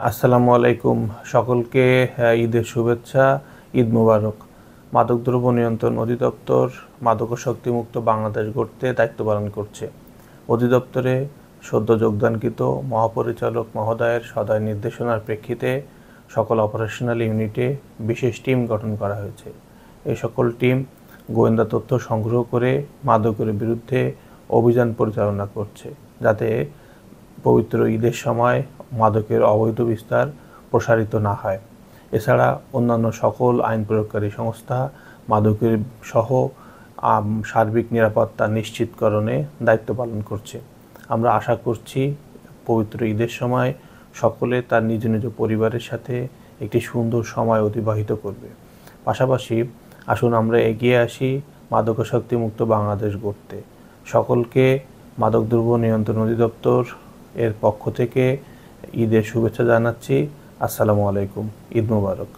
আসসালামু আলাইকুম সকলকে ঈদের শুভেচ্ছা। ঈদ মোবারক। মাদকদ্রব্য নিয়ন্ত্রণ অধিদপ্তর মাদকাসক্তিমুক্ত বাংলাদেশ গড়তে দায়িত্ব পালন করছে। অধিদপ্তরে সদ্য যোগদানকৃত মহাপরিচালক মহোদয়ের সদয় নির্দেশনার প্রেক্ষিতে সকল অপারেশনাল ইউনিটে বিশেষ টিম গঠন করা হয়েছে। এই সকল টিম গোয়েন্দা তথ্য সংগ্রহ করে মাদকের বিরুদ্ধে অভিযান পরিচালনা করছে, যাতে পবিত্র ঈদের সময় মাদকের অবৈধ বিস্তার প্রসারিত না হয়। এছাড়া অন্যান্য সকল আইন প্রয়োগকারী সংস্থা মাদকের সহ সার্বিক নিরাপত্তা নিশ্চিতকরণে দায়িত্ব পালন করছে। আমরা আশা করছি পবিত্র ঈদের সময় সকলে তার নিজ নিজ পরিবারের সাথে একটি সুন্দর সময় অতিবাহিত করবে। পাশাপাশি আসুন আমরা এগিয়ে আসি মাদকাসক্তিমুক্ত বাংলাদেশ গড়তে। সকলকে মাদকদ্রব্য নিয়ন্ত্রণ অধিদপ্তর এর পক্ষ থেকে ঈদের শুভেচ্ছা জানাচ্ছি। আসসালামু আলাইকুম। ঈদ মোবারক।